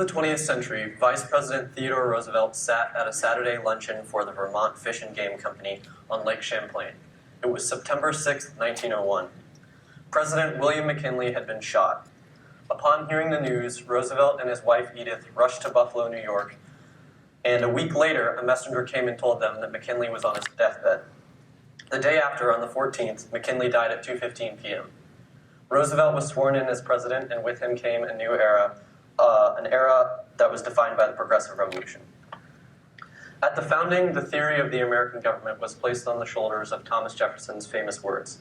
the 20th century, Vice President Theodore Roosevelt sat at a Saturday luncheon for the Vermont Fish and Game Company on Lake Champlain. It was September 6, 1901. President William McKinley had been shot. Upon hearing the news, Roosevelt and his wife Edith rushed to Buffalo, New York, and a week later, a messenger came and told them that McKinley was on his deathbed. The day after, on the 14th, McKinley died at 2:15 p.m. Roosevelt was sworn in as president, and with him came a new era, an era that was defined by the Progressive Revolution. At the founding, the theory of the American government was placed on the shoulders of Thomas Jefferson's famous words.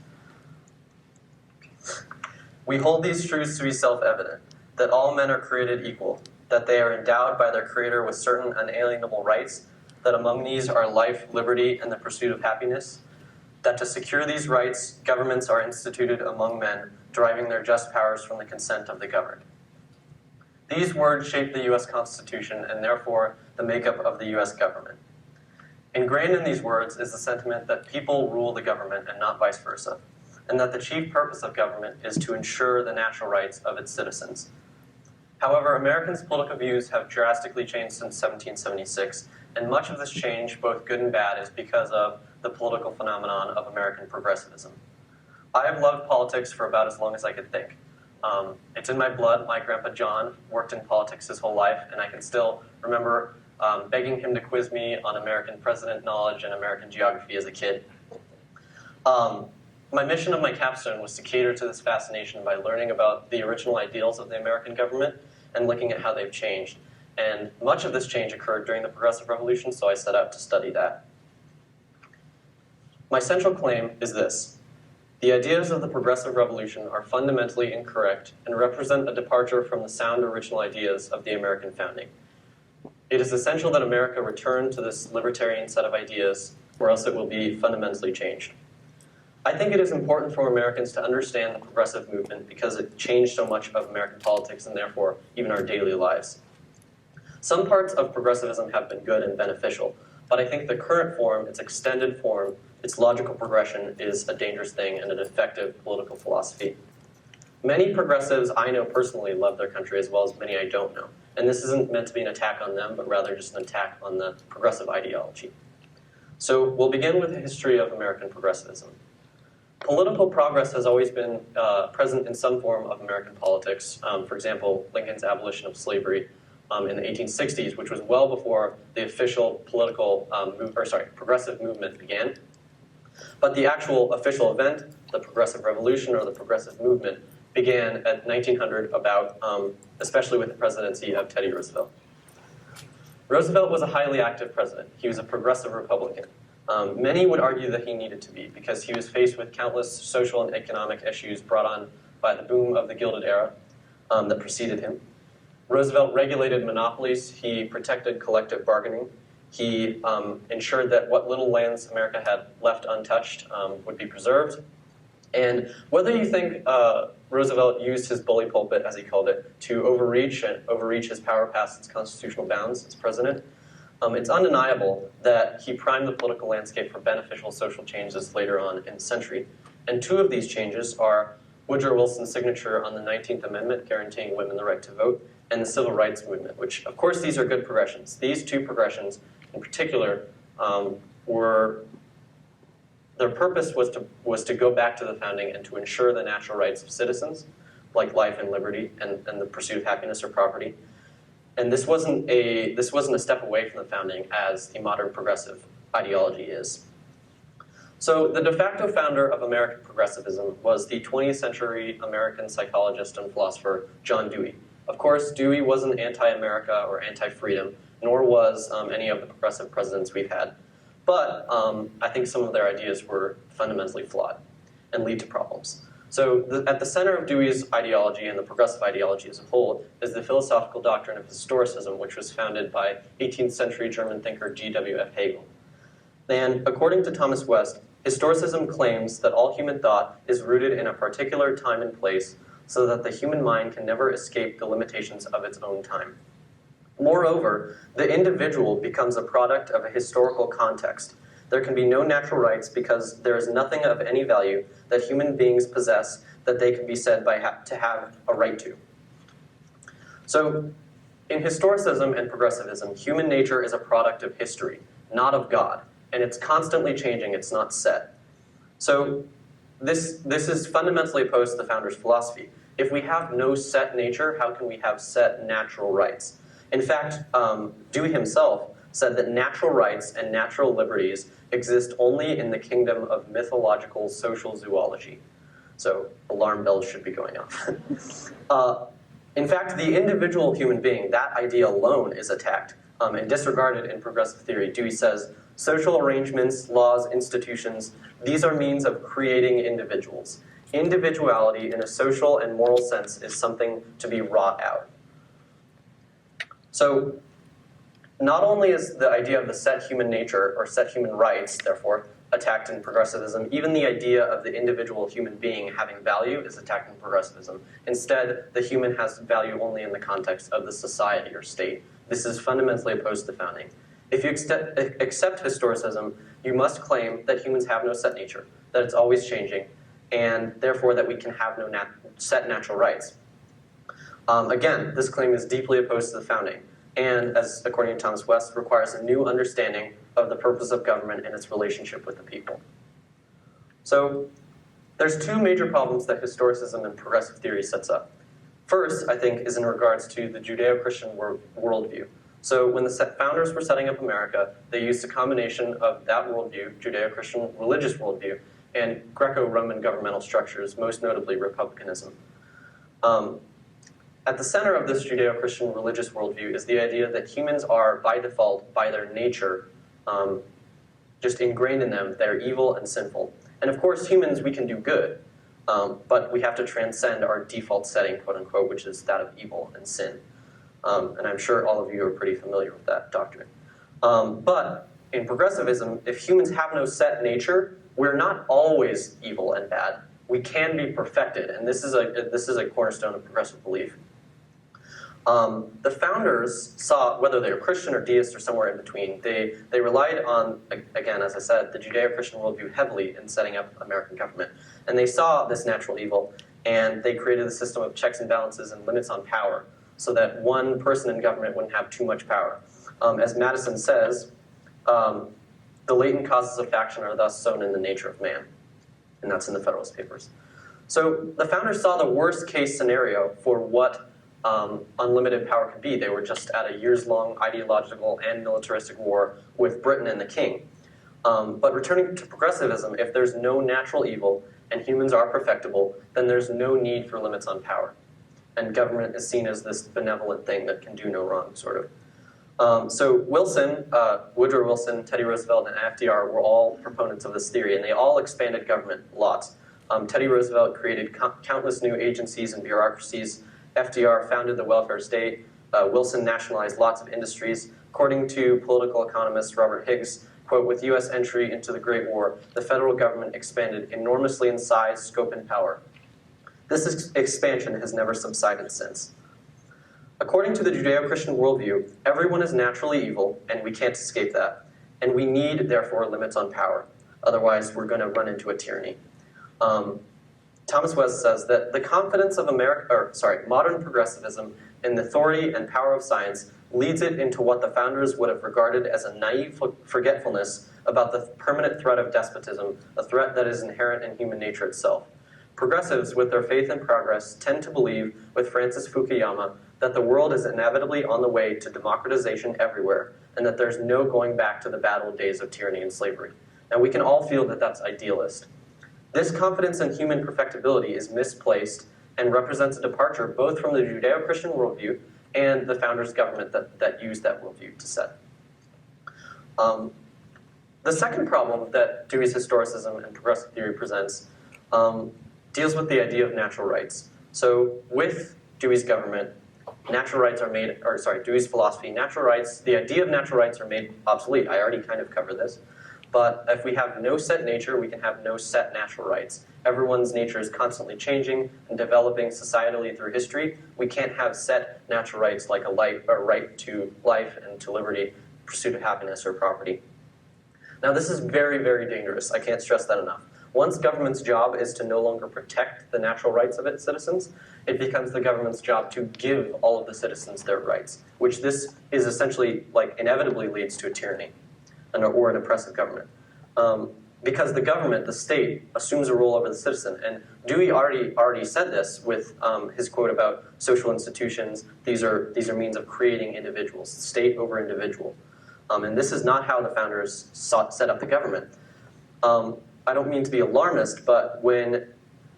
We hold these truths to be self-evident, that all men are created equal, that they are endowed by their Creator with certain unalienable rights, that among these are life, liberty, and the pursuit of happiness, that to secure these rights, governments are instituted among men, deriving their just powers from the consent of the governed. These words shape the U.S. Constitution and therefore the makeup of the U.S. government. Ingrained in these words is the sentiment that people rule the government and not vice versa, and that the chief purpose of government is to ensure the natural rights of its citizens. However, Americans' political views have drastically changed since 1776, and much of this change, both good and bad, is because of the political phenomenon of American progressivism. I have loved politics for about as long as I could think. It's in my blood. My grandpa John worked in politics his whole life, and I can still remember begging him to quiz me on American president knowledge and American geography as a kid. My mission of my capstone was to cater to this fascination by learning about the original ideals of the American government and looking at how they've changed. And much of this change occurred during the Progressive Revolution, so I set out to study that. My central claim is this. The ideas of the Progressive Revolution are fundamentally incorrect and represent a departure from the sound original ideas of the American founding. It is essential that America return to this libertarian set of ideas, or else it will be fundamentally changed. I think it is important for Americans to understand the progressive movement because it changed so much of American politics and therefore even our daily lives. Some parts of progressivism have been good and beneficial, but I think the current form, its extended form, its logical progression is a dangerous thing and an effective political philosophy. Many progressives I know personally love their country as well as many I don't know. And this isn't meant to be an attack on them, but rather just an attack on the progressive ideology. So we'll begin with the history of American progressivism. Political progress has always been present in some form of American politics. For example, Lincoln's abolition of slavery in the 1860s, which was well before the official progressive movement began. But the actual official event, the Progressive Revolution or the Progressive Movement, began at 1900 especially with the presidency of Teddy Roosevelt. Roosevelt was a highly active president. He was a progressive Republican. Many would argue that he needed to be because he was faced with countless social and economic issues brought on by the boom of the Gilded Era that preceded him. Roosevelt regulated monopolies. He protected collective bargaining. He ensured that what little lands America had left untouched would be preserved. And whether you think Roosevelt used his bully pulpit, as he called it, to overreach his power past its constitutional bounds as president, it's undeniable that he primed the political landscape for beneficial social changes later on in the century. And two of these changes are Woodrow Wilson's signature on the 19th Amendment guaranteeing women the right to vote, and the Civil Rights Movement, which, of course, these are good progressions. These two progressions, in particular, their purpose was to go back to the founding and to ensure the natural rights of citizens, like life and liberty and the pursuit of happiness or property. And this wasn't a step away from the founding as the modern progressive ideology is. So the de facto founder of American progressivism was the 20th century American psychologist and philosopher John Dewey. Of course, Dewey wasn't anti-America or anti-freedom, nor was any of the progressive presidents we've had. But I think some of their ideas were fundamentally flawed and lead to problems. So at the center of Dewey's ideology and the progressive ideology as a whole is the philosophical doctrine of historicism, which was founded by 18th century German thinker G.W.F. Hegel. And according to Thomas West, historicism claims that all human thought is rooted in a particular time and place so that the human mind can never escape the limitations of its own time. Moreover, the individual becomes a product of a historical context. There can be no natural rights because there is nothing of any value that human beings possess that they can be said to have a right to. So In historicism and progressivism, human nature is a product of history, not of God, and it's constantly changing, it's not set. So this is fundamentally opposed to the founders' philosophy. If we have no set nature, how can we have set natural rights? In fact, Dewey himself said that natural rights and natural liberties exist only in the kingdom of mythological social zoology. So alarm bells should be going off. In fact, the individual human being, that idea alone is attacked and disregarded in progressive theory. Dewey says, social arrangements, laws, institutions, these are means of creating individuals. Individuality in a social and moral sense is something to be wrought out. So not only is the idea of the set human nature, or set human rights, therefore, attacked in progressivism, even the idea of the individual human being having value is attacked in progressivism. Instead, the human has value only in the context of the society or state. This is fundamentally opposed to the founding. If you accept historicism, you must claim that humans have no set nature, that it's always changing, and therefore that we can have no set natural rights. Again, this claim is deeply opposed to the founding, and, as according to Thomas West, requires a new understanding of the purpose of government and its relationship with the people. So there's two major problems that historicism and progressive theory sets up. First, I think, is in regards to the Judeo-Christian worldview. So when the founders were setting up America, they used a combination of that worldview, Judeo-Christian religious worldview, and Greco-Roman governmental structures, most notably republicanism. At the center of this Judeo-Christian religious worldview is the idea that humans are, by default, by their nature, just ingrained in them, they're evil and sinful. And of course, humans, we can do good, but we have to transcend our default setting, quote unquote, which is that of evil and sin. And I'm sure all of you are pretty familiar with that doctrine. But in progressivism, if humans have no set nature, we're not always evil and bad. We can be perfected, and this is a cornerstone of progressive belief. The founders saw, whether they were Christian or deist or somewhere in between, they relied on, again, as I said, the Judeo-Christian worldview heavily in setting up American government. And they saw this natural evil, and they created a system of checks and balances and limits on power, so that one person in government wouldn't have too much power. As Madison says, the latent causes of faction are thus sown in the nature of man. And that's in the Federalist Papers. So the founders saw the worst case scenario for what unlimited power could be. They were just at a years-long ideological and militaristic war with Britain and the king. But returning to progressivism, if there's no natural evil and humans are perfectible, then there's no need for limits on power. And government is seen as this benevolent thing that can do no wrong, sort of. So Wilson, Woodrow Wilson, Teddy Roosevelt, and FDR were all proponents of this theory, and they all expanded government lots. Teddy Roosevelt created countless new agencies and bureaucracies. FDR founded the welfare state. Wilson nationalized lots of industries. According to political economist Robert Higgs, quote, with U.S. entry into the Great War, the federal government expanded enormously in size, scope, and power. This expansion has never subsided since. According to the Judeo-Christian worldview, everyone is naturally evil, and we can't escape that. And we need, therefore, limits on power. Otherwise, we're going to run into a tyranny. Thomas West says that the confidence of modern progressivism in the authority and power of science leads it into what the founders would have regarded as a naive forgetfulness about the permanent threat of despotism, a threat that is inherent in human nature itself. Progressives, with their faith in progress, tend to believe, with Francis Fukuyama, that the world is inevitably on the way to democratization everywhere, and that there's no going back to the bad old days of tyranny and slavery. Now, we can all feel that that's idealist. This confidence in human perfectibility is misplaced and represents a departure both from the Judeo-Christian worldview and the founders' government that used that worldview to set. The second problem that Dewey's historicism and progressive theory presents deals with the idea of natural rights. So with Dewey's government, Dewey's philosophy, the idea of natural rights are made obsolete. I already kind of covered this. But if we have no set nature, we can have no set natural rights. Everyone's nature is constantly changing and developing societally through history. We can't have set natural rights like a right to life and to liberty, pursuit of happiness, or property. Now, this is very, very dangerous. I can't stress that enough. Once government's job is to no longer protect the natural rights of its citizens, it becomes the government's job to give all of the citizens their rights, which this is essentially, like, inevitably leads to a tyranny or an oppressive government. Because the government, the state, assumes a role over the citizen. And Dewey already said this with his quote about social institutions. These are means of creating individuals, state over individual. And this is not how the founders set up the government. I don't mean to be alarmist, but when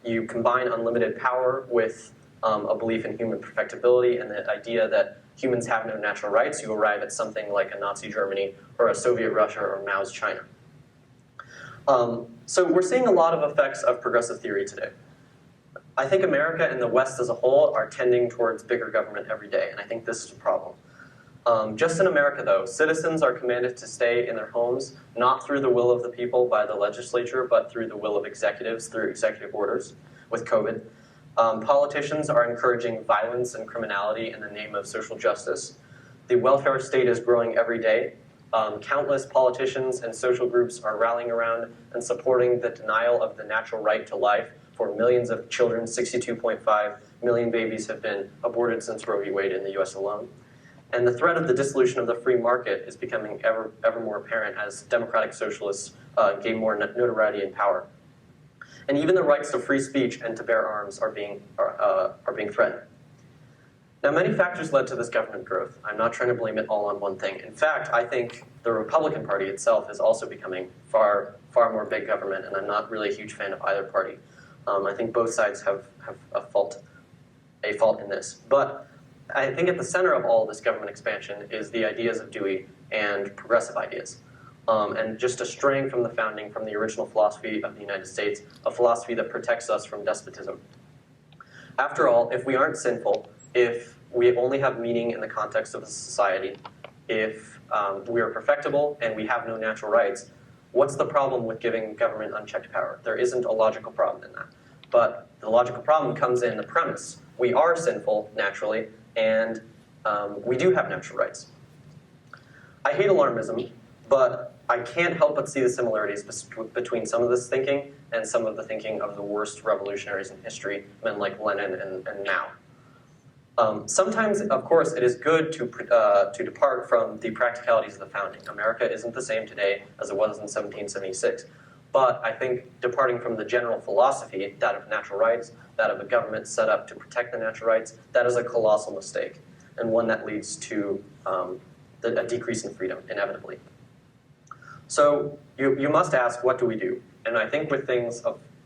you combine unlimited power with a belief in human perfectibility and the idea that humans have no natural rights, you arrive at something like a Nazi Germany or a Soviet Russia or Mao's China. So we're seeing a lot of effects of progressive theory today. I think America and the West as a whole are tending towards bigger government every day, and I think this is a problem. Just in America, though, citizens are commanded to stay in their homes, not through the will of the people by the legislature, but through the will of executives, through executive orders with COVID. Politicians are encouraging violence and criminality in the name of social justice. The welfare state is growing every day. Countless politicians and social groups are rallying around and supporting the denial of the natural right to life for millions of children. 62.5 million babies have been aborted since Roe v. Wade in the US alone. And the threat of the dissolution of the free market is becoming ever more apparent as democratic socialists gain more notoriety and power. And even the rights to free speech and to bear arms are being threatened. Now, many factors led to this government growth. I'm not trying to blame it all on one thing. In fact, I think the Republican Party itself is also becoming far more big government, and I'm not really a huge fan of either party. I think both sides have a fault in this. But I think at the center of all of this government expansion is the ideas of Dewey and progressive ideas. And just a straying from the founding, from the original philosophy of the United States, a philosophy that protects us from despotism. After all, if we aren't sinful, if we only have meaning in the context of a society, if we are perfectible and we have no natural rights, what's the problem with giving government unchecked power? There isn't a logical problem in that. But the logical problem comes in the premise. We are sinful, naturally, and we do have natural rights. I hate alarmism, but I can't help but see the similarities between some of this thinking and some of the thinking of the worst revolutionaries in history, men like Lenin and Mao. Sometimes, of course, it is good to depart from the practicalities of the founding. America isn't the same today as it was in 1776. But I think departing from the general philosophy, that of natural rights, that of a government set up to protect the natural rights, that is a colossal mistake, and one that leads to a decrease in freedom, inevitably. So you must ask, what do we do? And I think with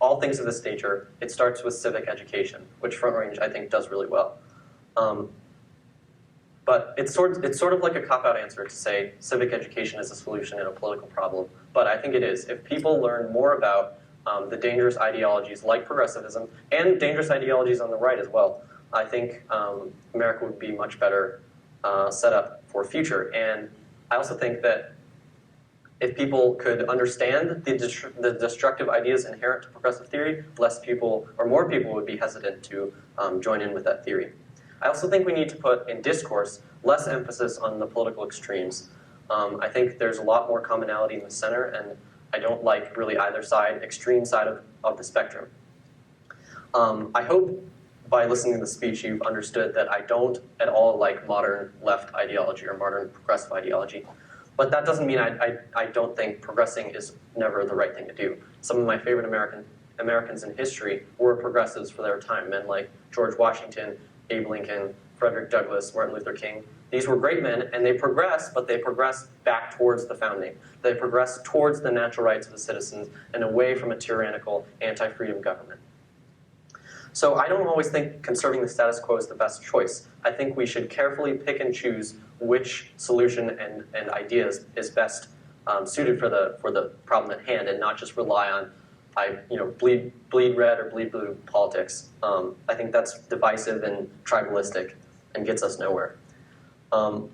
all things of this nature, it starts with civic education, which Front Range, I think, does really well. But it's sort of like a cop-out answer to say civic education is a solution in a political problem. But I think it is. If people learn more about the dangerous ideologies like progressivism and dangerous ideologies on the right as well, I think America would be much better set up for the future. And I also think that if people could understand the destructive ideas inherent to progressive theory, less people or more people would be hesitant to join in with that theory. I also think we need to put in discourse less emphasis on the political extremes. I think there's a lot more commonality in the center, and I don't like really either side, extreme side of the spectrum. I hope by listening to the speech you've understood that I don't at all like modern left ideology or modern progressive ideology. But that doesn't mean I don't think progressing is never the right thing to do. Some of my favorite Americans in history were progressives for their time, men like George Washington, Abe Lincoln, Frederick Douglass, Martin Luther King. These were great men, and they progressed, but they progressed back towards the founding. They progressed towards the natural rights of the citizens and away from a tyrannical, anti-freedom government. So I don't always think conserving the status quo is the best choice. I think we should carefully pick and choose which solution and ideas is best suited for the problem at hand, and not just rely on bleed red or bleed blue politics. I think that's divisive and tribalistic and gets us nowhere. So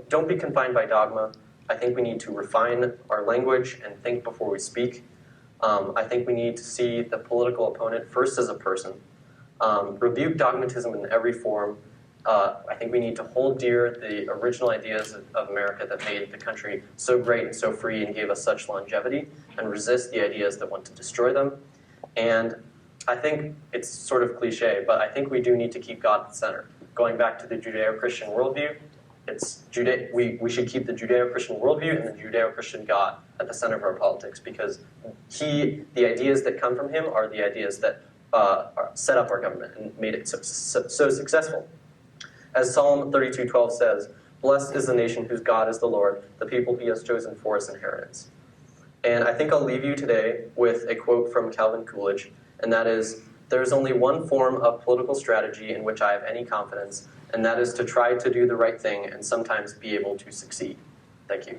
don't be confined by dogma. I think we need to refine our language and think before we speak. I think we need to see the political opponent first as a person, rebuke dogmatism in every form, I think we need to hold dear the original ideas of America that made the country so great and so free and gave us such longevity, and resist the ideas that want to destroy them. And I think it's sort of cliche, but I think we do need to keep God at the center. Going back to the Judeo-Christian worldview, we should keep the Judeo-Christian worldview and the Judeo-Christian God at the center of our politics, because the ideas that come from him are the ideas that set up our government and made it so successful. As Psalm 32:12 says, "Blessed is the nation whose God is the Lord, the people he has chosen for his inheritance." And I think I'll leave you today with a quote from Calvin Coolidge, and that is, "There is only one form of political strategy in which I have any confidence, and that is to try to do the right thing and sometimes be able to succeed." Thank you.